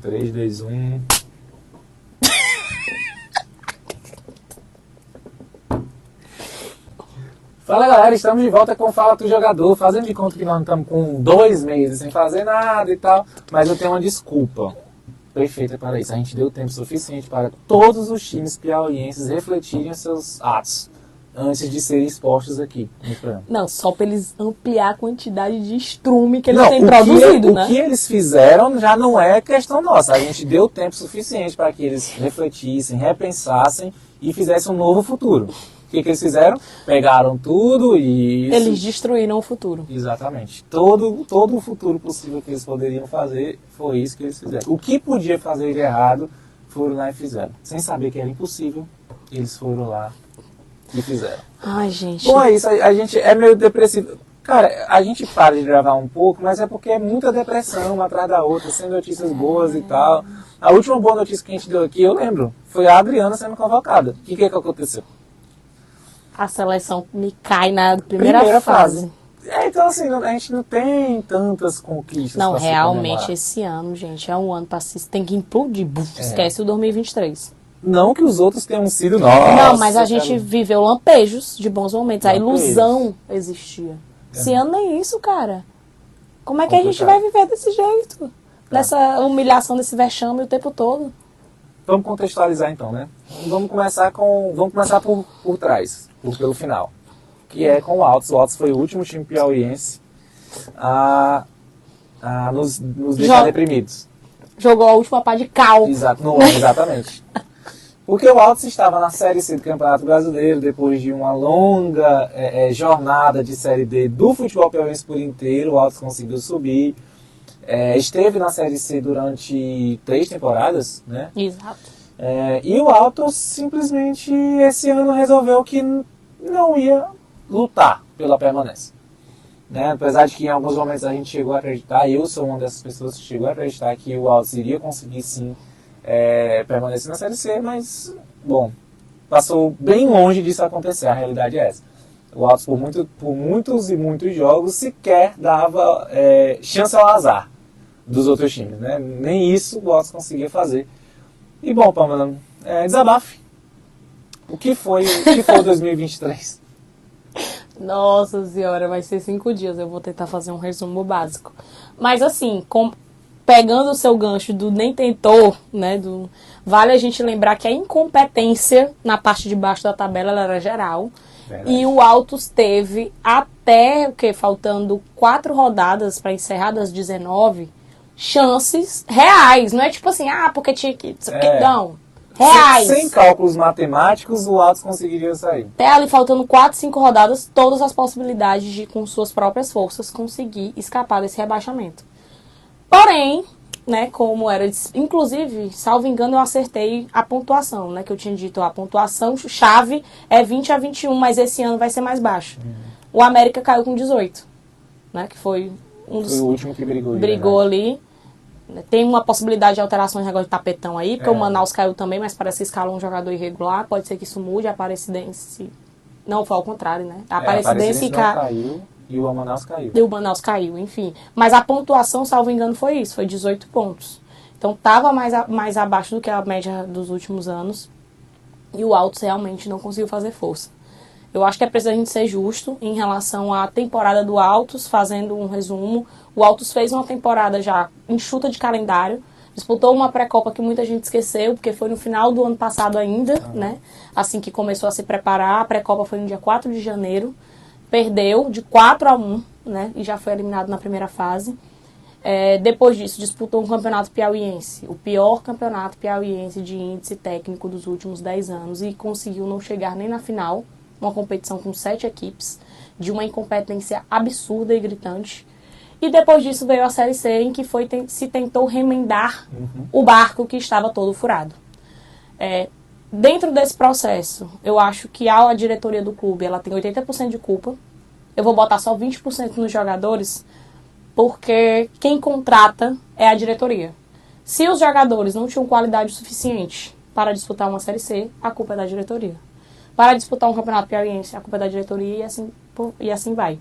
3, 2, 1. Fala galera, estamos de volta com Fala Tu Jogador, fazendo de conta que nós estamos com 2 meses sem fazer nada e tal, mas eu tenho uma desculpa perfeita para isso. A gente deu tempo suficiente para todos os times piauienses refletirem seus atos antes de serem expostos aqui no programa. Não, só para eles ampliar a quantidade de estrume que eles têm produzido, né? O que eles fizeram já não é questão nossa. A gente deu tempo suficiente para que eles refletissem, repensassem e fizessem um novo futuro. O que eles fizeram? Pegaram tudo e... Eles destruíram o futuro. Exatamente. Todo o futuro possível que eles poderiam fazer, foi isso que eles fizeram. O que podia fazer de errado, foram lá e fizeram. Sem saber que era impossível, eles foram lá e fizeram. Ai, gente. Bom, é isso. A gente é meio depressivo. Cara, a gente para de gravar um pouco, mas é porque é muita depressão uma atrás da outra, sem notícias boas e tal. A última boa notícia que a gente deu aqui, eu lembro, foi a Adriana sendo convocada. O que aconteceu? A seleção me cai na primeira fase. Então, assim, a gente não tem tantas conquistas. Não, realmente, esse ano, gente, é um ano para se... Tem que implodir. Esquece o 2023. Não que os outros tenham sido... Nossa, não, mas a gente viveu lampejos de bons momentos. A ilusão existia. Esse ano nem isso, cara. Como é que a gente vai viver desse jeito? Nessa humilhação, desse vexame o tempo todo? Vamos contextualizar então, né? Vamos começar por trás, pelo final. Que é com o Altos. O Altos foi o último time piauiense a nos deixar deprimidos. Jogou a última pá de cal. Exatamente. Porque o Altos estava na Série C do Campeonato Brasileiro, depois de uma longa jornada de Série D do futebol piauiense por inteiro. O Altos conseguiu subir. Esteve na Série C durante 3 temporadas, né? Exato. E o Altos simplesmente esse ano resolveu que não ia lutar pela permanência, né? Apesar de que em alguns momentos a gente chegou a acreditar, eu sou uma dessas pessoas que chegou a acreditar que o Altos iria conseguir sim permanecer na Série C, mas, bom, passou bem longe disso acontecer, a realidade é essa. O Altos por muitos e muitos jogos sequer dava chance ao azar dos outros times, né? Nem isso o Altos conseguia fazer. E bom, Pamela, desabafe. O que foi 2023? Nossa senhora, vai ser 5 dias. Eu vou tentar fazer um resumo básico. Mas assim, pegando o seu gancho do nem tentou, né? Vale a gente lembrar que a incompetência na parte de baixo da tabela ela era geral. Verdade. E o Altos teve até, faltando 4 rodadas para encerrar das 19, chances reais. Não é tipo assim, porque tinha que... Não, reais. Sem cálculos matemáticos, o Altos conseguiria sair. Até ali, faltando 4, 5 rodadas, todas as possibilidades de, com suas próprias forças, conseguir escapar desse rebaixamento. Porém, né, como era... Inclusive, salvo engano, eu acertei a pontuação, né? Que eu tinha dito, a pontuação chave é 20-21, mas esse ano vai ser mais baixo. O América caiu com 18, né? Que foi um dos... Foi o último que brigou. Brigou ali. Tem uma possibilidade de alteração de negócio de tapetão aí, porque o Manaus caiu também, mas parece que escalou um jogador irregular. Pode ser que isso mude, a Aparecidense... Não, foi ao contrário, né? A Aparecidense caiu e o Manaus caiu. E o Manaus caiu, enfim. Mas a pontuação, salvo engano, foi isso. Foi 18 pontos. Então, estava mais abaixo do que a média dos últimos anos. E o Altos realmente não conseguiu fazer força. Eu acho que é preciso a gente ser justo em relação à temporada do Altos, fazendo um resumo. O Altos fez uma temporada já enxuta de calendário, disputou uma pré-copa que muita gente esqueceu, porque foi no final do ano passado ainda, né? Assim que começou a se preparar. A pré-copa foi no dia 4 de janeiro. Perdeu de 4-1, né? E já foi eliminado na primeira fase. Depois disso, disputou um campeonato piauiense, o pior campeonato piauiense de índice técnico dos últimos 10 anos, e conseguiu não chegar nem na final. Uma competição com 7 equipes, de uma incompetência absurda e gritante. E depois disso veio a Série C, em que se tentou remendar o barco que estava todo furado. Dentro desse processo, eu acho que a diretoria do clube ela tem 80% de culpa. Eu vou botar só 20% nos jogadores, porque quem contrata é a diretoria. Se os jogadores não tinham qualidade suficiente para disputar uma Série C, a culpa é da diretoria. Para disputar um campeonato piauiense, a culpa é da diretoria e assim vai.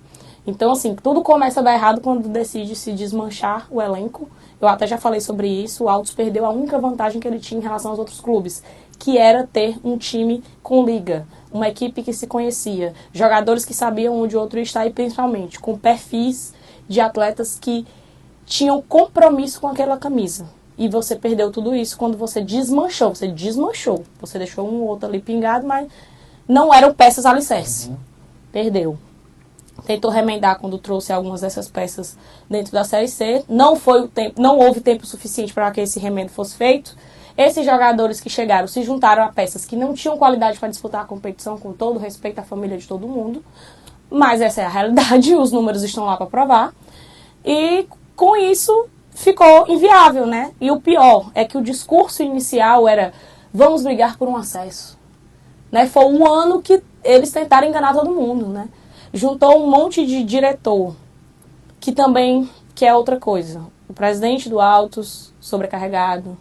Então, assim, tudo começa a dar errado quando decide se desmanchar o elenco. Eu até já falei sobre isso. O Altos perdeu a única vantagem que ele tinha em relação aos outros clubes, que era ter um time com liga, uma equipe que se conhecia, jogadores que sabiam onde o outro está e, principalmente, com perfis de atletas que tinham compromisso com aquela camisa. E você perdeu tudo isso quando você desmanchou. Você desmanchou. Você deixou um ou outro ali pingado, mas não eram peças alicerce. Perdeu. Tentou remendar quando trouxe algumas dessas peças dentro da Série C. Não houve tempo suficiente para que esse remendo fosse feito. Esses jogadores que chegaram se juntaram a peças que não tinham qualidade para disputar a competição, com todo respeito à família de todo mundo. Mas essa é a realidade, os números estão lá para provar. E com isso ficou inviável, né? E o pior é que o discurso inicial era: vamos brigar por um acesso. Né? Foi um ano que eles tentaram enganar todo mundo, né? Juntou um monte de diretor, que é outra coisa. O presidente do Altos, sobrecarregado,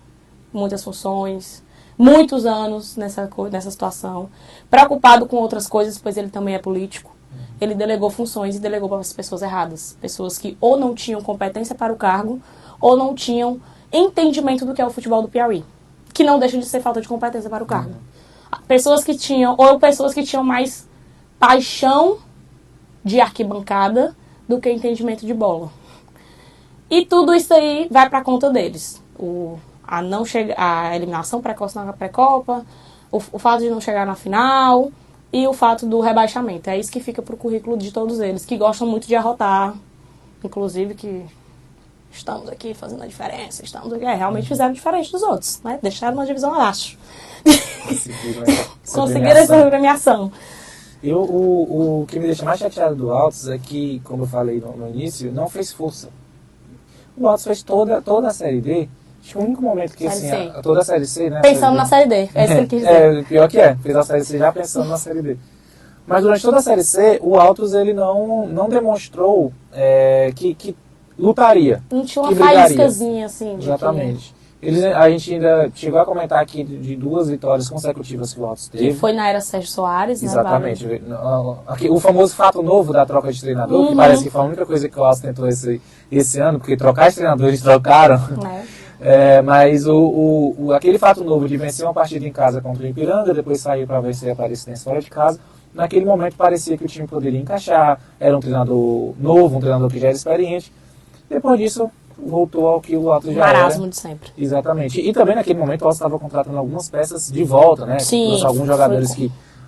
muitas funções, muitos anos nessa situação, preocupado com outras coisas, pois ele também é político. Ele delegou funções e delegou para as pessoas erradas. Pessoas que ou não tinham competência para o cargo, ou não tinham entendimento do que é o futebol do Piauí. Que não deixa de ser falta de competência para o cargo. Pessoas que tinham mais paixão de arquibancada do que entendimento de bola. E tudo isso aí vai para a conta deles. A eliminação precoce na pré-copa, o fato de não chegar na final e o fato do rebaixamento. É isso que fica pro currículo de todos eles, que gostam muito de arrotar. Inclusive que estamos aqui fazendo a diferença, realmente fizeram diferente dos outros, né? Deixaram uma divisão abaixo. Conseguiram essa premiação. O que me deixa mais chateado do Altos é que, como eu falei no início, não fez força. O Altos fez toda a Série D. Acho que o único momento que, assim, toda a Série C, né? Pensando na Série D, é isso que ele quis dizer. Pior que fez a Série C já pensando na Série D. Mas durante toda a Série C, o Altos, ele não demonstrou que lutaria. Não tinha uma faíscazinha, assim. Exatamente. A gente ainda chegou a comentar aqui de 2 vitórias consecutivas que o Altos teve. Que foi na era Sérgio Soares, né? Exatamente. O famoso fato novo da troca de treinador, que parece que foi a única coisa que o Altos tentou esse ano, porque trocar de treinador eles trocaram. Mas aquele fato novo de vencer uma partida em casa contra o Ipiranga, depois sair para vencer a Aparecidense fora de casa, naquele momento parecia que o time poderia encaixar, era um treinador novo, um treinador que já era experiente. Depois disso, voltou ao que o Altos já era. Marasmo de sempre. Exatamente. E também naquele momento o Altos estava contratando algumas peças de volta, né? Sim. Alguns jogadores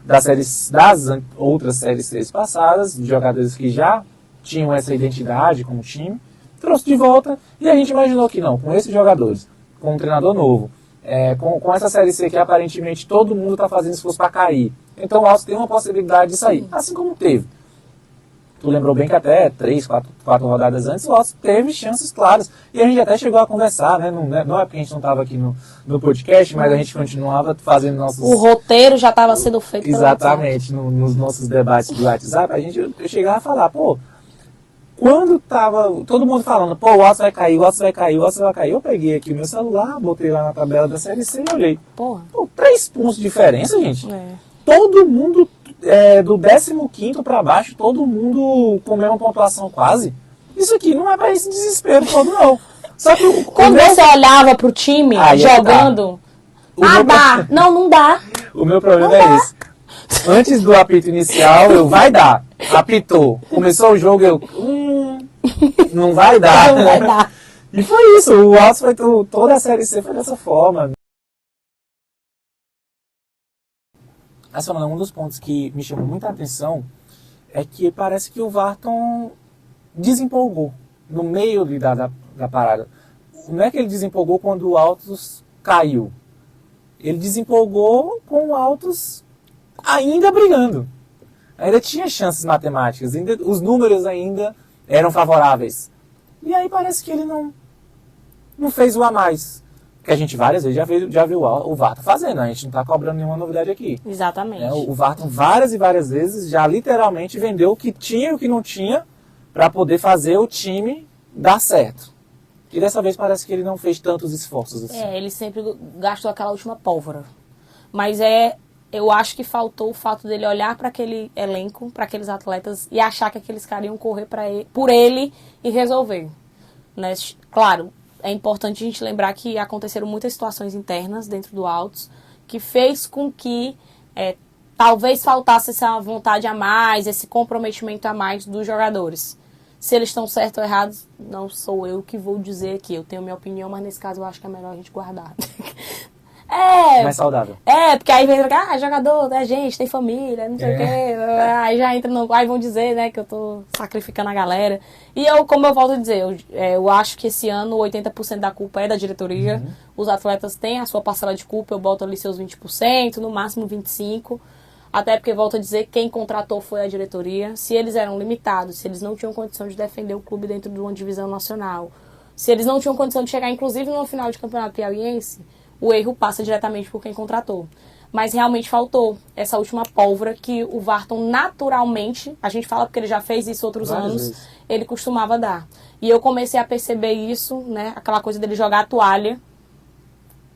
das outras séries C passadas, jogadores que já tinham essa identidade como time, trouxe de volta e a gente imaginou que não, com esses jogadores, com um treinador novo, com essa Série C que aparentemente todo mundo está fazendo esforço para cair. Então o Altos tem uma possibilidade de sair, assim como teve. Tu lembrou bem que até 3, 4 rodadas antes o Altos teve chances claras. E a gente até chegou a conversar, né? Não é porque a gente não estava aqui no podcast, mas a gente continuava fazendo nossos... O roteiro já estava sendo feito. Exatamente, nos nossos debates do WhatsApp, eu chegava a falar, quando tava todo mundo falando, o Altos vai cair, o Altos vai cair, o Altos vai cair, eu peguei aqui o meu celular, botei lá na tabela da Série C e olhei. 3 pontos de diferença, gente. Todo mundo, do 15º para baixo, todo mundo com a mesma pontuação quase. Isso aqui não é para esse desespero todo, não. Só que quando você olhava pro time jogando, dá. Não dá. O meu problema é esse. Antes do apito inicial, vai dar. Apitou. Começou o jogo, não vai dar. Não vai dar. E foi isso. O Altos foi toda a Série C foi dessa forma. Mas, um dos pontos que me chamou muita atenção é que parece que o Varton desempolgou no meio da parada. Não é que ele desempolgou quando o Altos caiu. Ele desempolgou com o Altos ainda brigando. Ainda tinha chances matemáticas, os números ainda eram favoráveis. E aí parece que ele não fez o a mais. Que a gente várias vezes já viu o Varton fazendo, a gente não está cobrando nenhuma novidade aqui. Exatamente. O Varton várias e várias vezes já literalmente vendeu o que tinha e o que não tinha para poder fazer o time dar certo. E dessa vez parece que ele não fez tantos esforços assim. Ele sempre gastou aquela última pólvora. Mas eu acho que faltou o fato dele olhar para aquele elenco, para aqueles atletas e achar que aqueles caras iam correr por ele e resolver. Né? Claro, é importante a gente lembrar que aconteceram muitas situações internas dentro do Altos que fez com que talvez faltasse essa vontade a mais, esse comprometimento a mais dos jogadores. Se eles estão certos ou errados, não sou eu que vou dizer aqui. Eu tenho minha opinião, mas nesse caso eu acho que é melhor a gente guardar. Mais saudável. Porque aí vem jogador, é gente, tem família, não sei o quê. Aí já entra no... Aí vão dizer, né, que eu tô sacrificando a galera. E como eu volto a dizer, eu acho que esse ano 80% da culpa é da diretoria. Uhum. Os atletas têm a sua parcela de culpa, eu boto ali seus 20%, no máximo 25%. Até porque, volto a dizer, quem contratou foi a diretoria. Se eles eram limitados, se eles não tinham condição de defender o clube dentro de uma divisão nacional, se eles não tinham condição de chegar, inclusive, no final de campeonato piauiense, o erro passa diretamente por quem contratou. Mas realmente faltou essa última pólvora que o Varton naturalmente, a gente fala porque ele já fez isso outros anos, ele costumava dar. E eu comecei a perceber isso, né, aquela coisa dele jogar a toalha,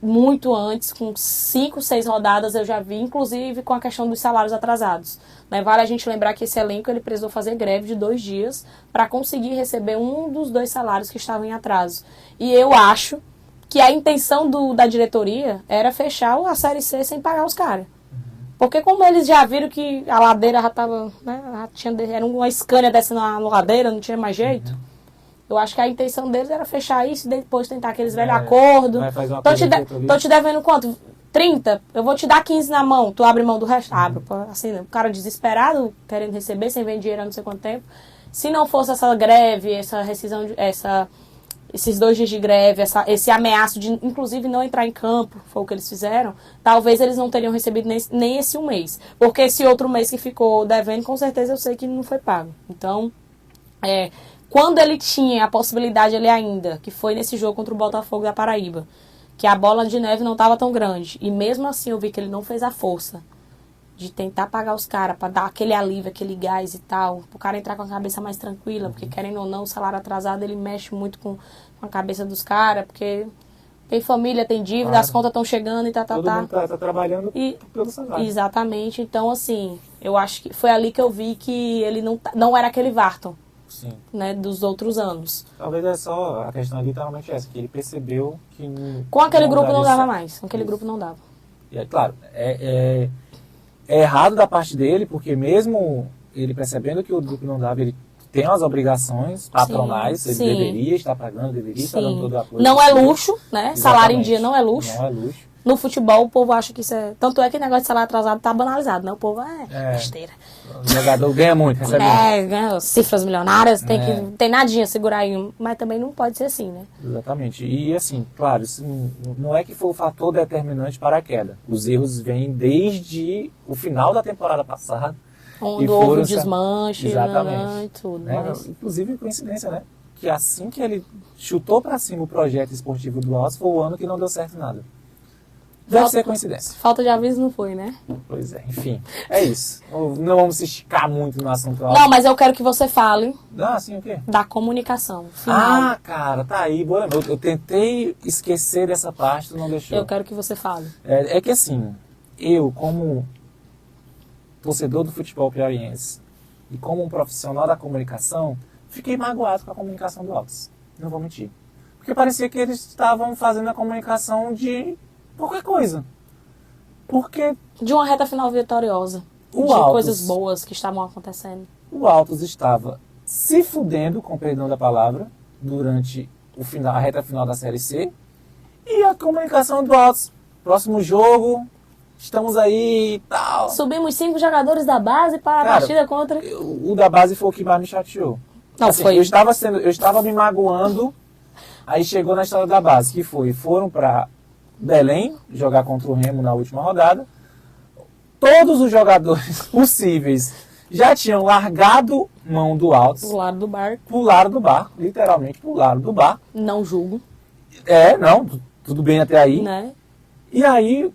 muito antes, com 5, 6 rodadas eu já vi, inclusive com a questão dos salários atrasados. Né? Vale a gente lembrar que esse elenco ele precisou fazer greve de 2 dias para conseguir receber um dos 2 salários que estavam em atraso. E eu acho que a intenção da diretoria era fechar a Série C sem pagar os caras. Porque como eles já viram que a ladeira já estava, né, era uma Scania descendo na ladeira, não tinha mais jeito. Eu acho que a intenção deles era fechar isso e depois tentar aqueles velhos acordos. Tô te devendo quanto? 30? Eu vou te dar 15 na mão. Tu abre mão do resto? Abro. Assim, o cara desesperado, querendo receber, sem ver dinheiro há não sei quanto tempo. Se não fosse essa greve, essa rescisão, esses 2 dias de greve, esse ameaço de, inclusive, não entrar em campo, foi o que eles fizeram, talvez eles não teriam recebido nem esse um mês. Porque esse outro mês que ficou devendo, com certeza eu sei que não foi pago. Então, quando ele tinha a possibilidade ali ainda, que foi nesse jogo contra o Botafogo da Paraíba, que a bola de neve não estava tão grande, e mesmo assim eu vi que ele não fez a força de tentar pagar os caras, para dar aquele alívio, aquele gás e tal, o cara entrar com a cabeça mais tranquila, porque querendo ou não, o salário atrasado ele mexe muito com a cabeça dos caras, porque tem família, tem dívida, as contas estão chegando e Todo mundo tá trabalhando pelo salário. Exatamente, então assim, eu acho que foi ali que eu vi que ele não era aquele Varton. Sim. Né, dos outros anos. Talvez é só a questão literalmente essa, que ele percebeu que... Com aquele grupo não dava mais. Com aquele grupo não dava. E é claro, é errado da parte dele, porque mesmo ele percebendo que o grupo não dava, ele tem as obrigações patronais, ele deveria estar pagando, deveria estar dando todo o apoio. Não é luxo, né? Exatamente. Salário em dia não é luxo. Não é luxo. No futebol, o povo acha que isso é... Tanto é que o negócio de salário atrasado tá banalizado, né? O povo besteira. O jogador ganha muito, recebe muito. Ganha cifras milionárias, tem nadinha segurar aí. Mas também não pode ser assim, né? Exatamente. E assim, claro, isso não é que foi o fator determinante para a queda. Os erros vêm desde o final da temporada passada. Onde houve o desmanche, exatamente, e tudo. Né? Mas... Inclusive, coincidência, né? Que assim que ele chutou para cima o projeto esportivo do Altos, foi o ano que não deu certo nada. Deve ser coincidência. Falta de aviso não foi, né? Pois é, enfim. É isso. Não vamos se esticar muito no assunto. Não, mas eu quero que você fale. Sim, o quê? Da comunicação final. Cara, tá aí. Boa. Eu tentei esquecer dessa parte, tu não deixou. Eu quero que você fale. É que assim, eu como torcedor do futebol piauiense e como um profissional da comunicação, fiquei magoado com a comunicação do Altos. Não vou mentir. Porque parecia que eles estavam fazendo a comunicação de... qualquer coisa. Porque... de uma reta final vitoriosa. De coisas boas que estavam acontecendo. O Altos estava se fudendo, com perdão da palavra, durante a reta final da Série C. E a comunicação do Altos. Próximo jogo, estamos aí e tal. Subimos 5 jogadores da base para a partida contra... O da base foi o que mais me chateou. Não, assim, foi. Eu estava me magoando, aí chegou na história da base, que foram para Belém, jogar contra o Remo na última rodada. Todos os jogadores possíveis já tinham largado mão do Altos. Pularam do barco. Pularam do barco, literalmente pularam do barco. Não julgo. Tudo bem até aí. Né? E aí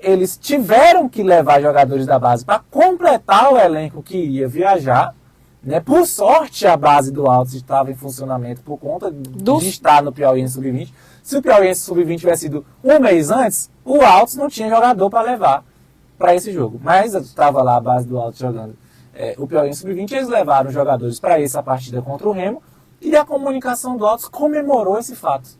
eles tiveram que levar jogadores da base para completar o elenco que iria viajar. Né? Por sorte, a base do Altos estava em funcionamento por conta de estar no Piauiense Sub-20. Se o Piauiense Sub-20 tivesse sido um mês antes, o Altos não tinha jogador para levar para esse jogo. Mas estava lá a base do Altos jogando o Piauiense Sub-20, eles levaram os jogadores para essa partida contra o Remo, e a comunicação do Altos comemorou esse fato.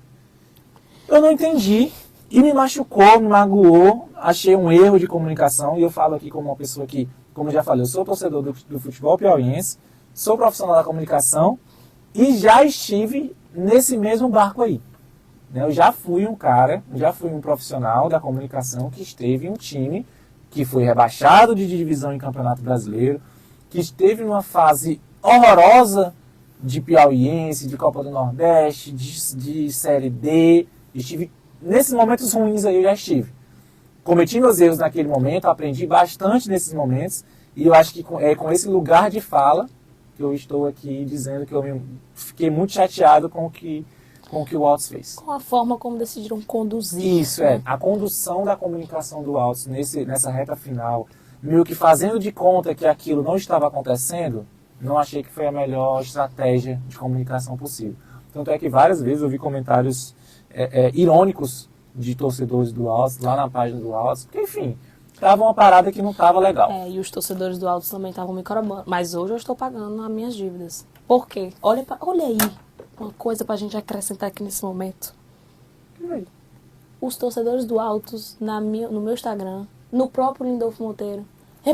Eu não entendi, e me machucou, me magoou, achei um erro de comunicação, e eu falo aqui como uma pessoa que, como eu já falei, eu sou torcedor do futebol piauiense, sou profissional da comunicação, e já estive nesse mesmo barco aí. Eu já fui um profissional da comunicação que esteve em um time que foi rebaixado de divisão em Campeonato Brasileiro, que esteve numa fase horrorosa de piauiense, de Copa do Nordeste, de Série D. Estive nesses momentos ruins aí, eu já estive. Cometi meus erros naquele momento, aprendi bastante nesses momentos, e eu acho que é com esse lugar de fala que eu estou aqui dizendo que eu fiquei muito chateado com o que o Altos fez. Com a forma como decidiram conduzir. Isso, a condução da comunicação do Altos nessa reta final, meio que fazendo de conta que aquilo não estava acontecendo, não achei que foi a melhor estratégia de comunicação possível. Tanto é que várias vezes eu vi comentários irônicos de torcedores do Altos, lá na página do Altos, porque, enfim, estava uma parada que não estava legal. E os torcedores do Altos também estavam me cobrando. Mas hoje eu estou pagando as minhas dívidas. Por quê? Olha aí, uma coisa pra gente acrescentar aqui nesse momento. Os torcedores do Altos, no meu Instagram, no próprio Lindolfo Monteiro.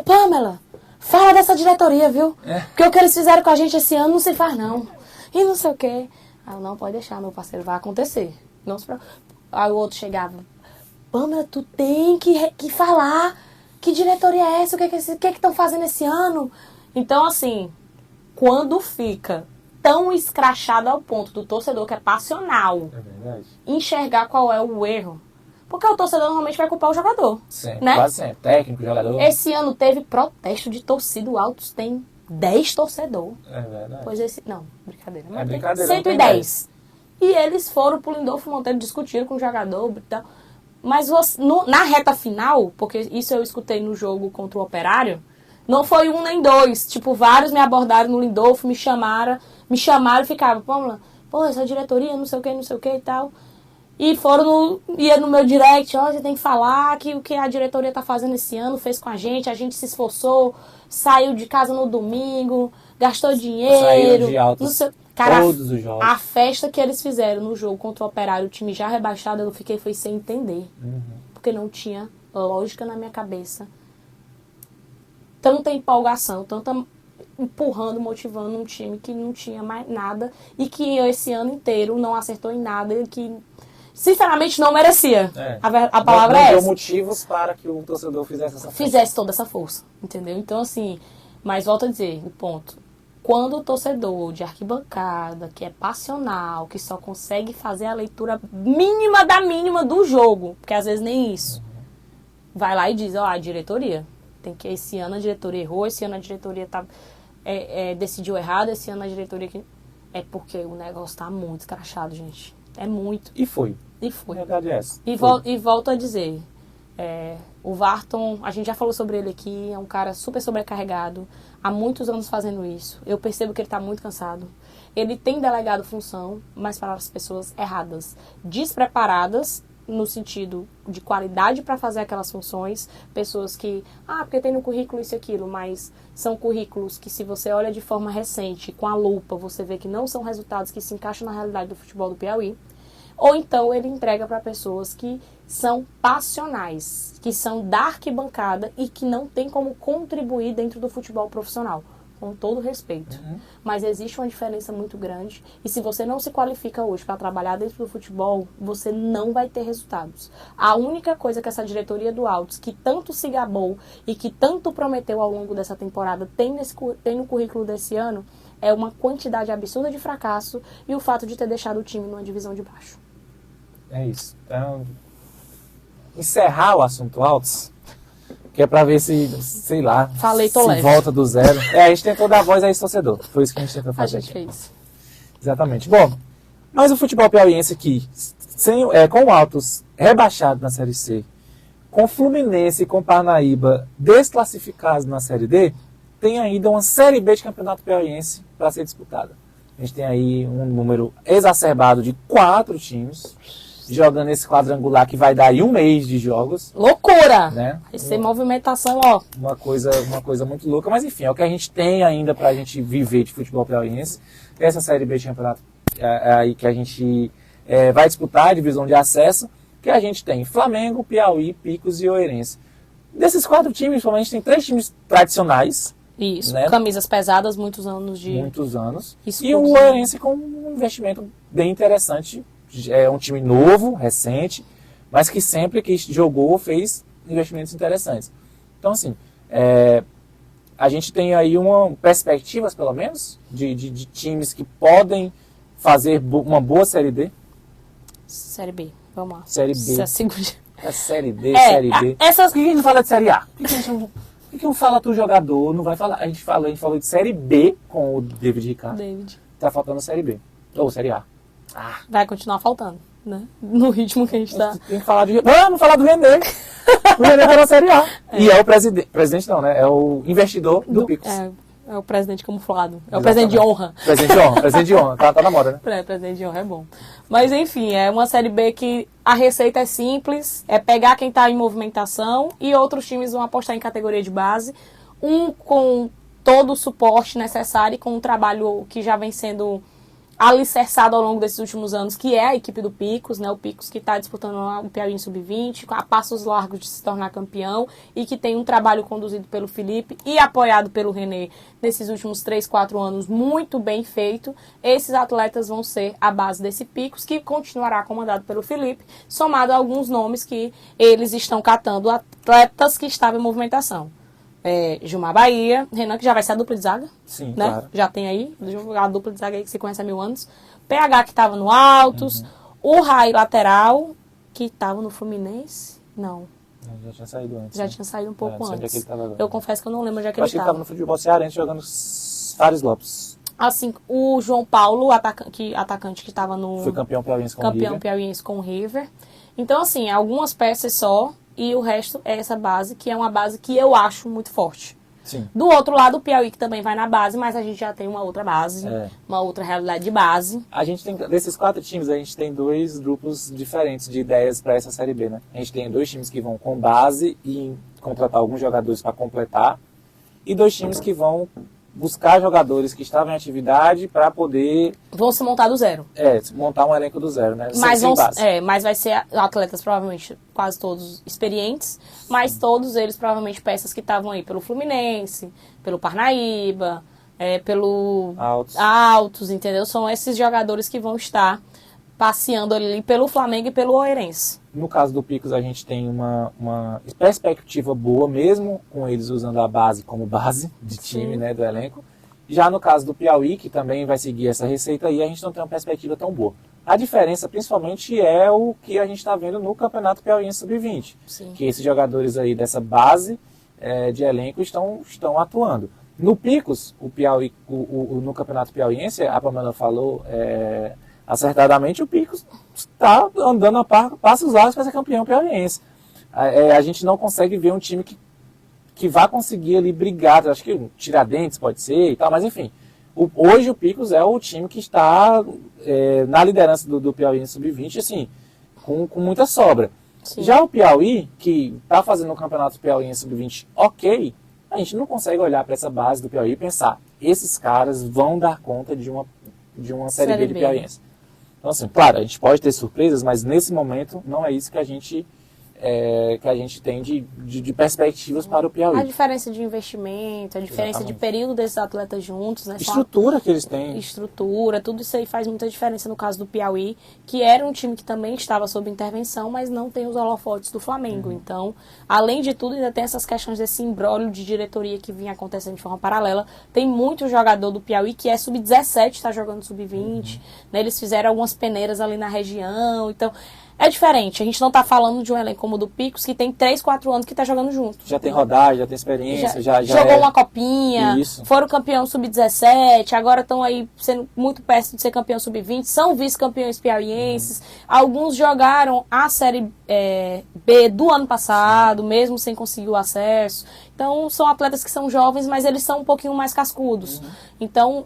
Pamela, fala dessa diretoria, viu? Porque o que eles fizeram com a gente esse ano não se faz, não. E não sei o quê. Não, pode deixar, meu parceiro, vai acontecer. Não se preocupe. Aí o outro chegava. Pamela, tu tem que falar que diretoria é essa, o que estão fazendo esse ano. Então, assim, quando fica tão escrachado ao ponto do torcedor, que é passional, enxergar qual é o erro. Porque o torcedor normalmente vai culpar o jogador. Sempre, né? quase sempre. Técnico, jogador. Esse ano teve protesto de torcida. O Altos tem 10 torcedores. É verdade. Não, brincadeira. Mas brincadeira. 110. E eles foram pro Lindolfo Monteiro, discutiram com o jogador e tal. Mas na reta final, porque isso eu escutei no jogo contra o Operário, não foi um nem dois. Tipo, vários me abordaram no Lindolfo, me chamaram e ficavam, pô, essa diretoria, não sei o que e tal. E ia no meu direct, você tem que falar que o que a diretoria tá fazendo esse ano, fez com a gente se esforçou, saiu de casa no domingo, gastou dinheiro. Saiu de Altos, cara, todos os jogos. A festa que eles fizeram no jogo contra o Operário, o time já rebaixado, eu foi sem entender. Porque não tinha lógica na minha cabeça. Tanta empolgação, tanta empurrando, motivando um time que não tinha mais nada e que esse ano inteiro não acertou em nada e que sinceramente não merecia. A palavra é essa. Não deu motivos para que o torcedor fizesse toda essa força, entendeu? Então, assim, mas volto a dizer, o ponto. Quando o torcedor de arquibancada, que é passional, que só consegue fazer a leitura mínima da mínima do jogo, porque às vezes nem isso, vai lá e diz, a diretoria, tem que esse ano a diretoria errou, esse ano a diretoria decidiu errado, esse ano a diretoria... É porque o negócio tá muito escrachado, gente. É muito. E foi. A verdade é essa. E volto a dizer, o Varton, a gente já falou sobre ele aqui, é um cara super sobrecarregado, há muitos anos fazendo isso. Eu percebo que ele está muito cansado. Ele tem delegado função, mas para as pessoas erradas, despreparadas, no sentido de qualidade para fazer aquelas funções, pessoas que, porque tem no currículo isso e aquilo, mas são currículos que se você olha de forma recente, com a lupa, você vê que não são resultados que se encaixam na realidade do futebol do Piauí. Ou então ele entrega para pessoas que são passionais, que são da arquibancada e que não tem como contribuir dentro do futebol profissional, com todo respeito. Mas existe uma diferença muito grande e se você não se qualifica hoje para trabalhar dentro do futebol, você não vai ter resultados. A única coisa que essa diretoria do Altos, que tanto se gabou e que tanto prometeu ao longo dessa temporada, tem no currículo desse ano, é uma quantidade absurda de fracasso e o fato de ter deixado o time numa divisão de baixo. É isso. Então, encerrar o assunto Altos, que é pra ver se, sei lá, se volta do zero. A gente tentou dar voz a esse torcedor. Foi isso que a gente tentou fazer. A gente fez. Exatamente. Bom, mas o futebol piauiense aqui, com o Altos rebaixado na Série C, com Fluminense e com Parnaíba desclassificados na Série D, tem ainda uma Série B de Campeonato Piauiense para ser disputada. A gente tem aí um número exacerbado de 4 times. jogando esse quadrangular que vai dar aí um mês de jogos. Loucura! Né? Vai ser movimentação, ó. Uma coisa muito louca, mas enfim, é o que a gente tem ainda pra gente viver de futebol piauiense. Essa Série B de campeonato aí que a gente vai disputar a divisão de acesso, que a gente tem Flamengo, Piauí, Picos e Oeirense. Desses 4 times, a gente tem 3 times tradicionais. Isso, né? Camisas pesadas, muitos anos. Isso, e o Oeirense com um investimento bem interessante. É um time novo, recente, mas que sempre que jogou fez investimentos interessantes. Então, assim, a gente tem aí perspectivas, pelo menos, de times que podem fazer uma boa Série D. Série B, vamos lá. Série B. A Série D, Série B. Por que a gente não fala de Série A? Por que não fala do jogador? Não vai falar. A gente falou de Série B com o David Ricardo. Tá faltando Série B. Ou Série A. Vai continuar faltando, né? No ritmo que a gente tá. Tem que falar de... Vamos falar do René. O René tá na Série A. E é o presidente não, né? É o investidor do Picos. É o presidente camuflado. É o presidente de honra. Presidente de honra. Tá na moda, né? Presidente de honra é bom. Mas enfim, é uma Série B que a receita é simples, é pegar quem tá em movimentação e outros times vão apostar em categoria de base, com todo o suporte necessário e com um trabalho que já vem sendo alicerçado ao longo desses últimos anos, que é a equipe do Picos, né? O Picos que está disputando o Piauí em Sub-20, a passos largos de se tornar campeão e que tem um trabalho conduzido pelo Felipe e apoiado pelo René nesses últimos 3, 4 anos muito bem feito. Esses atletas vão ser a base desse Picos, que continuará comandado pelo Felipe, somado a alguns nomes que eles estão catando, atletas que estavam em movimentação. Gilmar Bahia, Renan, que já vai ser a dupla de zaga. Sim, né? claro. Já tem aí, a dupla de zaga aí que se conhece há 1000 anos. PH, que estava no Altos. O Rai, lateral, que estava no Fluminense. Não. Já tinha saído antes. Já tinha saído um pouco não sei antes. onde é que ele tava agora. Eu confesso que eu não lembro onde é que Eu ele acho que ele estava. estava no futebol cearense jogando Fares Lopes. Assim, o João Paulo, atacante que estava no... Foi campeão piauiense com o River. Piauiense com o River. Então, assim, algumas peças só e o resto é essa base, que é uma base que eu acho muito forte. Sim. Do outro lado, o Piauí que também vai na base, mas a gente já tem uma outra base, uma outra realidade de base. A gente tem, desses 4 times, a gente tem 2 grupos diferentes de ideias para essa Série B, né? A gente tem 2 times que vão com base e contratar alguns jogadores para completar, e 2 times que vão buscar jogadores que estavam em atividade para poder... Vão se montar do zero. Montar um elenco do zero, né? Mas vai ser atletas provavelmente quase todos experientes, mas todos eles provavelmente peças que estavam aí pelo Fluminense, pelo Parnaíba, pelo Altos, entendeu? São esses jogadores que vão estar passeando ali pelo Flamengo e pelo Oeirense. No caso do Picos, a gente tem uma perspectiva boa, mesmo com eles usando a base como base de time, né, do elenco. Já no caso do Piauí, que também vai seguir essa receita aí, a gente não tem uma perspectiva tão boa. A diferença, principalmente, é o que a gente está vendo no Campeonato Piauiense Sub-20. Que esses jogadores aí dessa base de elenco estão atuando. No Picos, o Piauí, no Campeonato Piauiense, a Pamela falou... acertadamente, o Picos está andando a passos largos para ser campeão piauiense. A gente não consegue ver um time que vá conseguir ali brigar. Acho que o Tiradentes pode ser e tal, mas enfim. Hoje o Picos é o time que está na liderança do Piauiense Sub-20, assim, com muita sobra. Sim. Já o Piauí, que está fazendo o campeonato Piauiense Sub-20 ok, a gente não consegue olhar para essa base do Piauí e pensar, esses caras vão dar conta de uma Série B de Piauiense. Então, assim, claro, a gente pode ter surpresas, mas nesse momento não é isso que a gente tem de perspectivas para o Piauí. A diferença de investimento, a diferença de período desses atletas juntos, né? Estrutura que eles têm. Estrutura, tudo isso aí faz muita diferença no caso do Piauí, que era um time que também estava sob intervenção, mas não tem os holofotes do Flamengo. Então, além de tudo, ainda tem essas questões desse imbróglio de diretoria que vinha acontecendo de forma paralela. Tem muito jogador do Piauí que é sub-17, está jogando sub-20, né? Eles fizeram algumas peneiras ali na região, então... É diferente, a gente não está falando de um elenco como o do Picos, que tem 3, 4 anos que está jogando junto. Já tem rodagem, já tem experiência, já jogou uma copinha, Isso. Foram campeão sub-17, agora estão aí sendo muito perto de ser campeão sub-20, são vice-campeões piauienses. Alguns jogaram a Série B do ano passado, mesmo sem conseguir o acesso. Então, são atletas que são jovens, mas eles são um pouquinho mais cascudos. Então,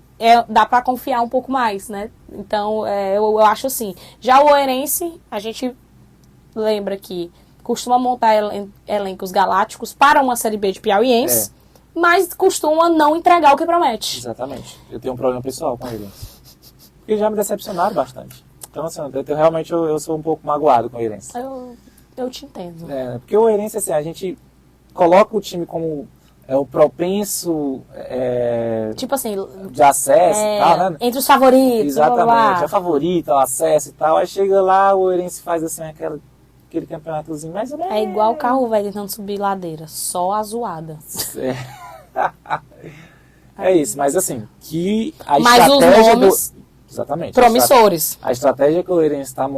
dá para confiar um pouco mais, né? Então, eu acho assim. Já o Oeirense, a gente lembra que costuma montar elencos galácticos para uma Série B de piauiense, mas costuma não entregar o que promete. Exatamente. Eu tenho um problema pessoal com ele. Porque já me decepcionaram bastante. Então, assim, realmente eu sou um pouco magoado com o Oeirense. Eu te entendo. Porque o Oeirense, assim, a gente coloca o time como o propenso tipo assim, de acesso e tal, né? entre os favoritos. Exatamente, é favorito, o acesso e tal. Aí chega lá, o Oeirense faz assim aquele campeonatozinho mais ou menos. É igual o carro velho tentando subir ladeira, só a zoada. É isso, mas assim, que a mas estratégia os nomes exatamente, promissores. A estratégia que o Oeirense tá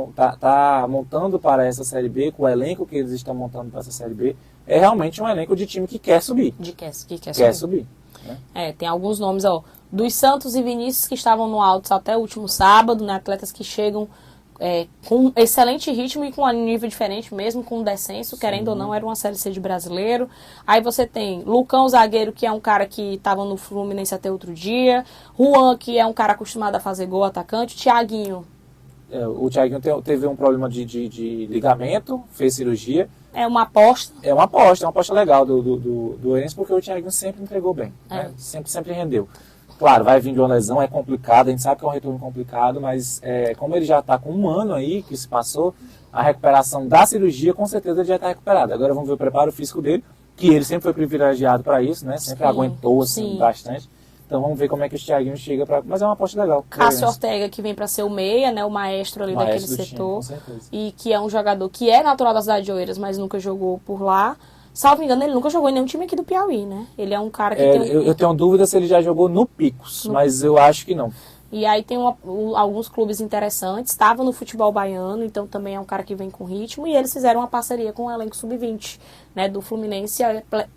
montando para essa Série B, com o elenco que eles estão montando para essa Série B, é realmente um elenco de time que quer subir. Que quer subir. Né? Tem alguns nomes, dos Santos e Vinícius que estavam no Altos até o último sábado, né? Atletas que chegam com excelente ritmo e com um nível diferente, mesmo com descenso, querendo ou não, era uma Série C de brasileiro. Aí você tem Lucão, zagueiro, que é um cara que estava no Fluminense até outro dia. Juan, que é um cara acostumado a fazer gol, atacante. Thiaguinho. O Thiaguinho teve um problema de ligamento, fez cirurgia. É uma aposta. É uma aposta legal do Oeirense, porque o Thiaguinho sempre entregou bem. Né? Sempre rendeu. Claro, vai vir de uma lesão, é complicado, a gente sabe que é um retorno complicado, mas como ele já está com um ano aí que se passou, a recuperação da cirurgia, com certeza ele já está recuperado. Agora vamos ver o preparo físico dele, que ele sempre foi privilegiado para isso, né? Sempre aguentou assim, bastante. Então vamos ver como é que o Thiaguinho chega para. Mas é uma aposta legal. Cássio Ortega, que vem para ser o meia, né? O maestro ali daquele setor. Time, e que é um jogador que é natural da cidade de Oeiras, mas nunca jogou por lá. Salvo engano, ele nunca jogou em nenhum time aqui do Piauí, né? Ele é um cara que tem eu tenho dúvida se ele já jogou no Picos, mas eu acho que não. E aí tem alguns clubes interessantes. Estava no futebol baiano, então também é um cara que vem com ritmo. E eles fizeram uma parceria com o elenco sub-20, né, do Fluminense.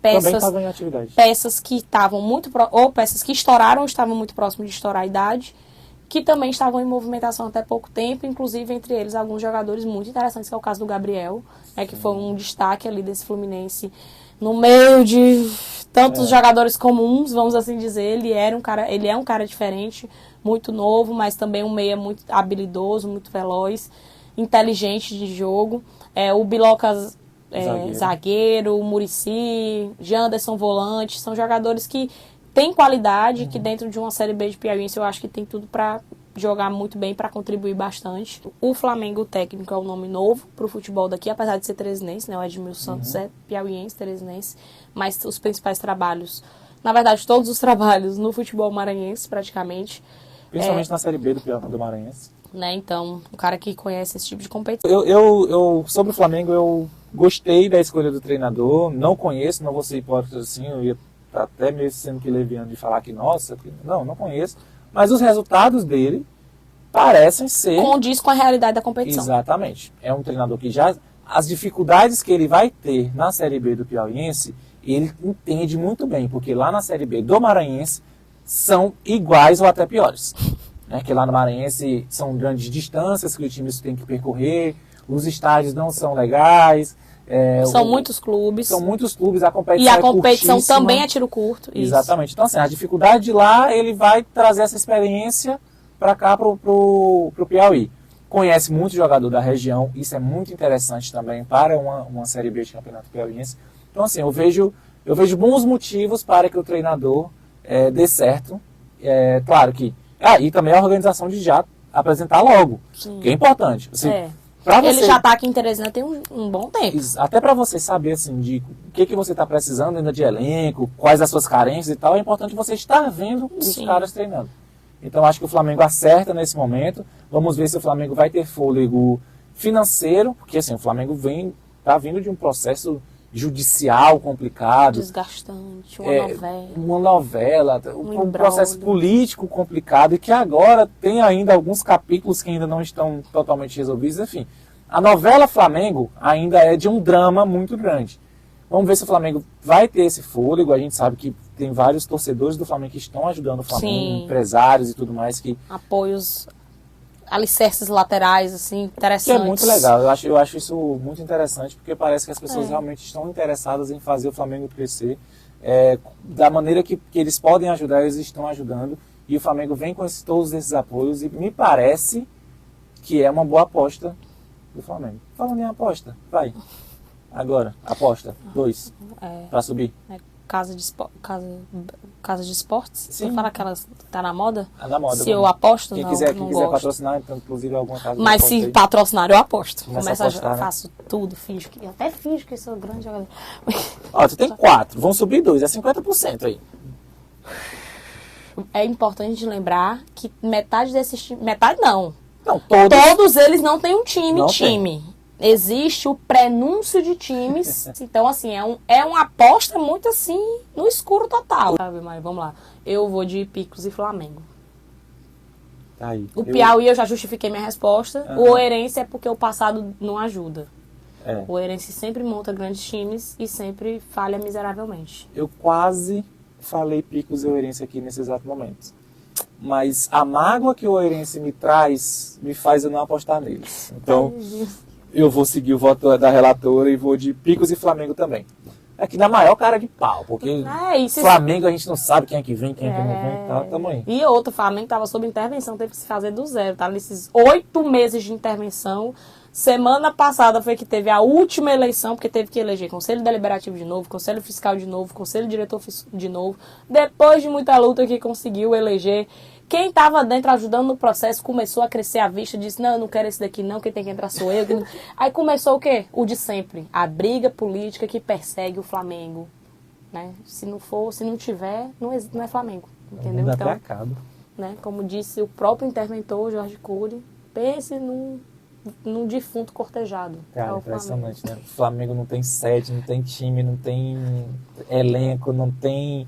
Também estava em atividade. Peças que estavam ou peças que estouraram ou estavam muito próximo de estourar a idade, que também estavam em movimentação até pouco tempo, inclusive entre eles alguns jogadores muito interessantes, que é o caso do Gabriel, que foi um destaque ali desse Fluminense, no meio de tantos jogadores comuns, vamos assim dizer. Ele é um cara diferente, muito novo, mas também um meia muito habilidoso, muito veloz, inteligente de jogo. O Bilocas, zagueiro, o Muricy, Janderson, volante, são jogadores que tem qualidade, que dentro de uma Série B de piauiense eu acho que tem tudo para jogar muito bem, para contribuir bastante. O Flamengo técnico é um nome novo para o futebol daqui, apesar de ser teresinense, né? O Edmilson Santos é piauiense, teresinense, mas os principais trabalhos, na verdade todos os trabalhos no futebol maranhense praticamente. Principalmente na Série B do Maranhense. Né? Então, um cara que conhece esse tipo de competição. Eu sobre o Flamengo, eu gostei da escolha do treinador, não conheço, não vou ser hipócrita assim, eu ia até mesmo sendo que leviano de falar que, nossa, não conheço, mas os resultados dele parecem ser... Condiz com a realidade da competição. Exatamente. É um treinador que já... As dificuldades que ele vai ter na Série B do Piauiense, ele entende muito bem, porque lá na Série B do Maranhense são iguais ou até piores. Que lá no Maranhense são grandes distâncias que o time tem que percorrer, os estádios não são legais... São muitos clubes. São muitos clubes, a competição e a competição também é tiro curto. Exatamente. Então, assim, a dificuldade de lá, ele vai trazer essa experiência para cá, pro Piauí. Conhece muito jogador da região, isso é muito interessante também para uma Série B de Campeonato Piauiense. Então, assim, eu vejo bons motivos para que o treinador dê certo. Claro que... e também a organização de já apresentar logo, que é importante. Ele já está aqui em Teresina tem um bom tempo. Até para você saber assim, de o que você está precisando ainda de elenco, quais as suas carências e tal, é importante você estar vendo os caras treinando. Então acho que o Flamengo acerta nesse momento. Vamos ver se o Flamengo vai ter fôlego financeiro, porque assim, o Flamengo está vindo de um processo judicial complicado. Desgastante, uma novela, um processo político complicado e que agora tem ainda alguns capítulos que ainda não estão totalmente resolvidos. Enfim, a novela Flamengo ainda é de um drama muito grande. Vamos ver se o Flamengo vai ter esse fôlego. A gente sabe que tem vários torcedores do Flamengo que estão ajudando o Flamengo, empresários e tudo mais. Apoios, alicerces laterais, assim, interessantes. Que é muito legal, eu acho isso muito interessante, porque parece que as pessoas realmente estão interessadas em fazer o Flamengo crescer. Da maneira que eles podem ajudar, eles estão ajudando. E o Flamengo vem com todos esses apoios e me parece que é uma boa aposta do Flamengo. Falando em aposta, vai. Agora, aposta. 2. Pra subir. Casa de esportes? Sim. Você fala aquelas que tá na moda? Na moda. Se eu aposto, quem não, quiser, não quem quiser gosto. patrocinar, então, inclusive alguma casa de Mas aposta se aí. patrocinar, eu aposto. Começa a apostar, né? Faço tudo, até finjo que sou grande jogador. Ó, tu tem 4, vão subir 2, é 50% aí. É importante lembrar que metade desses times... Metade não. Não, todos. Todos eles não têm um time. Não tem. Existe o prenúncio de times. Então, assim, é uma aposta muito assim, no escuro total. Sabe, mas vamos lá. Eu vou de Picos e Flamengo. Tá aí. O Piauí eu já justifiquei minha resposta. O Oeirense é porque o passado não ajuda. O Oeirense sempre monta grandes times e sempre falha miseravelmente. Eu quase falei Picos e Oeirense aqui nesse exato momento. Mas a mágoa que o Oeirense me traz me faz eu não apostar neles. Então, eu vou seguir o voto da relatora e vou de Picos e Flamengo também. Aqui na maior cara de pau, porque Flamengo a gente não sabe quem é que vem, quem é que não vem, tá? Tamo aí. E outro, o Flamengo estava sob intervenção, teve que se fazer do zero, tá? Nesses 8 meses de intervenção. Semana passada foi que teve a última eleição, porque teve que eleger Conselho Deliberativo de novo, Conselho Fiscal de novo, Conselho Diretor de novo. Depois de muita luta que conseguiu eleger. Quem estava dentro ajudando no processo começou a crescer a vista, disse, não, eu não quero esse daqui não, quem tem que entrar sou eu. Aí começou o quê? O de sempre, a briga política que persegue o Flamengo. Né? Se não tiver, não é Flamengo. Entendeu? Então, até acaba. Né? Como disse o próprio interventor, Jorge Cury, pense num defunto cortejado. Cara, impressionante, né? O Flamengo não tem sede, não tem time, não tem elenco, não tem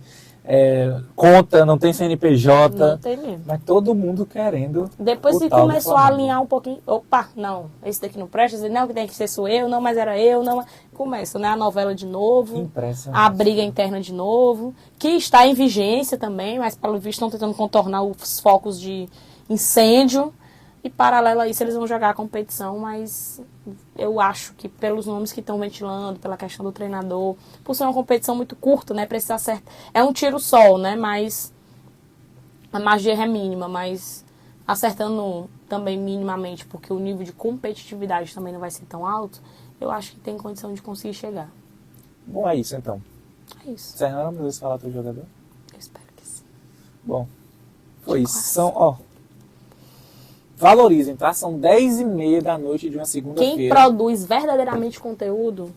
conta, não tem CNPJ. Não tem mesmo. Mas todo mundo querendo. Depois que começou a alinhar um pouquinho, opa, não, esse daqui não presta, não, que tem que ser sou eu, não, mas era eu, não. Começa, né? A novela de novo. Impressionante. A briga interna de novo, que está em vigência também, mas pelo visto estão tentando contornar os focos de incêndio. E paralelo a isso eles vão jogar a competição, mas eu acho que pelos nomes que estão ventilando, pela questão do treinador, por ser uma competição muito curta, né, precisa acertar. É um tiro-sol, né, mas a margem é mínima, mas acertando também minimamente, porque o nível de competitividade também não vai ser tão alto, eu acho que tem condição de conseguir chegar. Bom, é isso então. É isso. Encerramos falar do jogador? Eu espero que sim. Bom, foi isso. Valorizem, tá? São 10h30 da noite de uma segunda-feira. Quem produz verdadeiramente conteúdo...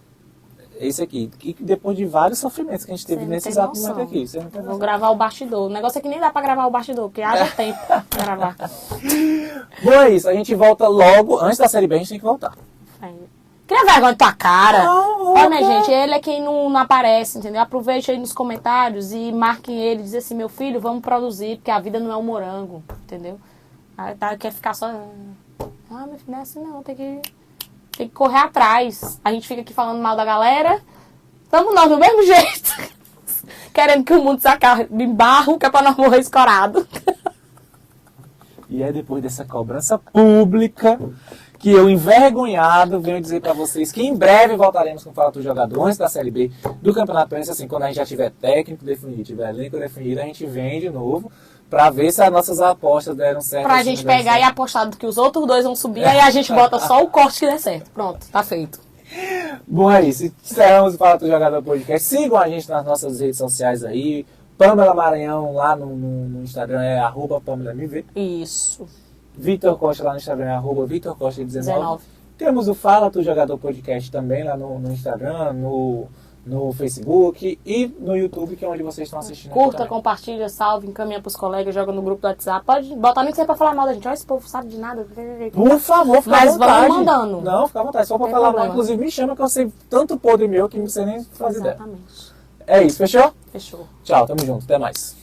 Esse aqui. E depois de vários sofrimentos que a gente teve nesse exato momento aqui. Você não tem Vou gravar o bastidor. O negócio é que nem dá pra gravar o bastidor, porque haja tempo pra gravar. Bom, é isso. A gente volta logo. Antes da Série B, a gente tem que voltar. Cria vergonha de tua cara. Olha, minha gente, ele é quem não aparece, entendeu? Aproveite aí nos comentários e marquem ele. Diz assim, meu filho, vamos produzir, porque a vida não é um morango, entendeu? Aí quer ficar só... Ah, meu filho, não é assim não, tem que correr atrás. A gente fica aqui falando mal da galera. Estamos nós do mesmo jeito. Querendo que o mundo se acabe em barro, que é pra nós morrer escorado. E é depois dessa cobrança pública que eu, envergonhado, venho dizer pra vocês que em breve voltaremos com o Fala do Jogador, antes da Série B do Campeonato Paulista, assim, quando a gente já tiver técnico definido, tiver elenco definido, a gente vem de novo pra ver se as nossas apostas deram certo. Pra gente pegar e apostar que os outros dois vão subir, aí a gente bota só o corte que der certo. Pronto, tá feito. Bom, é isso. Encerramos o Fala do Jogador Podcast. Sigam a gente nas nossas redes sociais aí. Pamela Maranhão lá no Instagram é @PamelaMV. Isso. Vitor Costa lá no Instagram é @VitorCosta19. Temos o Fala do Jogador Podcast também lá no Instagram, no Facebook e no YouTube, que é onde vocês estão assistindo. Curta, compartilha, salve, encaminha pros colegas, joga no grupo do WhatsApp. Pode botar nem que seja pra falar mal da gente. Olha, esse povo sabe de nada. Por favor, fica à vontade. Mas vamos mandando. Não, fica à vontade. Só pra falar mal, inclusive me chama que eu sei tanto podre meu que não sei nem fazer ideia. Exatamente. É isso, fechou? Fechou. Tchau, tamo junto. Até mais.